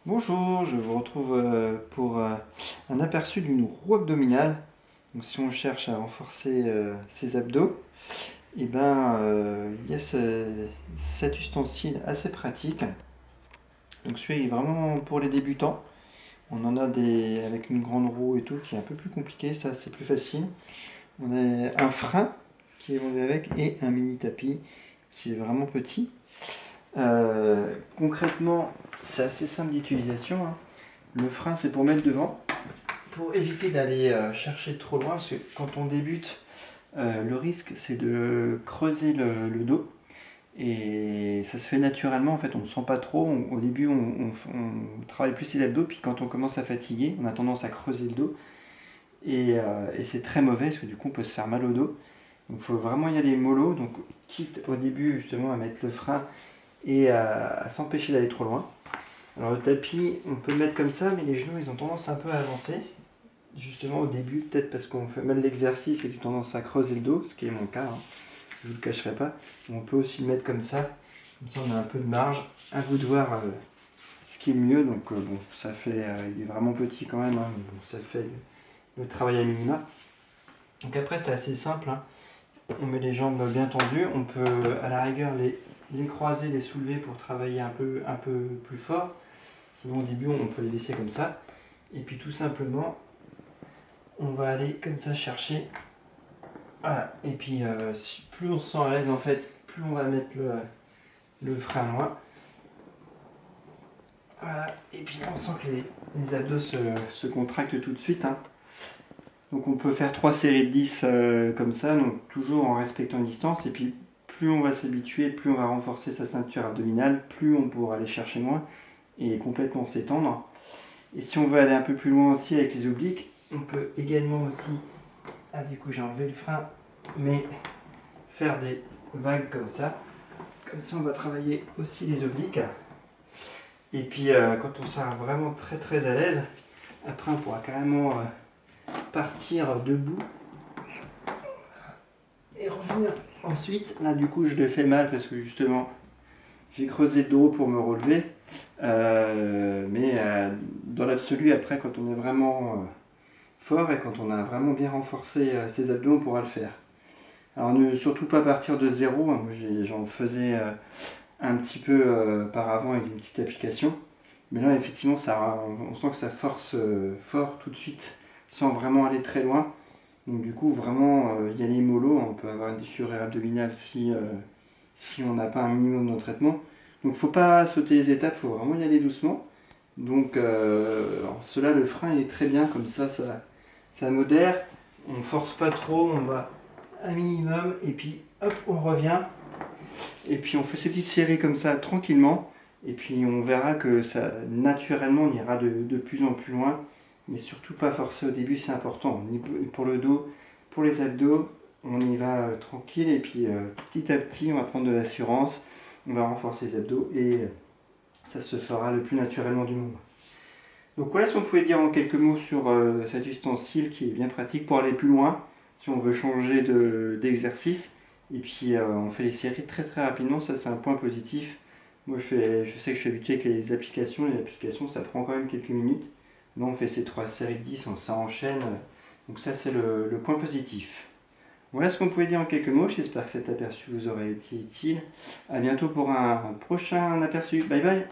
Bonjour, je vous retrouve pour un aperçu d'une roue abdominale. Donc si on cherche à renforcer ses abdos, il y a cet ustensile assez pratique. Donc celui-là est vraiment pour les débutants. On en a des avec une grande roue et tout qui est un peu plus compliqué, ça c'est plus facile. On a un frein qui est vendu avec et un mini tapis qui est vraiment petit. Concrètement, c'est assez simple d'utilisation, hein. Le frein, c'est pour mettre devant, pour éviter d'aller chercher trop loin, parce que quand on débute, le risque c'est de creuser le dos, et ça se fait naturellement, en fait, on ne sent pas trop. Au début, on travaille plus les abdos, puis quand on commence à fatiguer, on a tendance à creuser le dos, et c'est très mauvais, parce que du coup, on peut se faire mal au dos. Donc, il faut vraiment y aller mollo, donc quitte au début justement à mettre le frein et à s'empêcher d'aller trop loin. Alors le tapis, on peut le mettre comme ça, mais les genoux, ils ont tendance un peu à avancer. Justement au début, peut-être parce qu'on fait mal l'exercice et que j'ai tendance à creuser le dos, ce qui est mon cas, hein. Je ne vous le cacherai pas. On peut aussi le mettre comme ça on a un peu de marge. À vous de voir ce qui est mieux. Donc bon, ça fait, il est vraiment petit quand même, hein, mais bon, ça fait le travail à minima. Donc après, c'est assez simple, hein. On met les jambes bien tendues, on peut à la rigueur les croiser, les soulever pour travailler un peu plus fort. Sinon au début on peut les laisser comme ça. Et puis tout simplement, on va aller comme ça chercher. Voilà. Et puis plus on se sent à l'aise en fait, plus on va mettre le frein loin. Voilà. Et puis on sent que les abdos se contractent tout de suite, hein. Donc on peut faire 3 séries de 10 comme ça, donc toujours en respectant une distance. Et puis plus on va s'habituer, plus on va renforcer sa ceinture abdominale, plus on pourra aller chercher loin et complètement s'étendre. Et si on veut aller un peu plus loin aussi avec les obliques, on peut également aussi, du coup j'ai enlevé le frein, mais faire des vagues comme ça. Comme ça on va travailler aussi les obliques. Et puis quand on sera vraiment très à l'aise, après on pourra carrément partir debout et revenir ensuite. Là du coup je le fais mal parce que justement j'ai creusé le dos pour me relever. Dans l'absolu, après, quand on est vraiment fort et quand on a vraiment bien renforcé ses abdos, on pourra le faire. Alors ne surtout pas partir de zéro, hein. Moi j'en faisais un petit peu par avant avec une petite application. Mais là effectivement on sent que ça force fort tout de suite sans vraiment aller très loin. Donc du coup vraiment y aller mollo, on peut avoir une déchirure abdominale si on n'a pas un minimum d'entraînement. Donc il ne faut pas sauter les étapes, il faut vraiment y aller doucement. Donc cela, le frein il est très bien, comme ça modère, on ne force pas trop, on va un minimum et puis hop on revient. Et puis on fait ces petites séries comme ça tranquillement. Et puis on verra que ça naturellement on ira de plus en plus loin. Mais surtout pas forcer au début, c'est important. Ni pour le dos, pour les abdos, on y va tranquille. Et puis petit à petit on va prendre de l'assurance. On va renforcer les abdos et ça se fera le plus naturellement du monde. Donc voilà ce qu'on pouvait dire en quelques mots sur cet ustensile qui est bien pratique pour aller plus loin si on veut changer d'exercice. Et puis on fait les séries très rapidement, ça c'est un point positif. Moi je sais que je suis habitué avec les applications ça prend quand même quelques minutes. Là on fait ces 3 séries de 10, ça enchaîne, donc ça c'est le point positif. Voilà ce qu'on pouvait dire en quelques mots, j'espère que cet aperçu vous aura été utile. A bientôt pour un prochain aperçu, bye bye.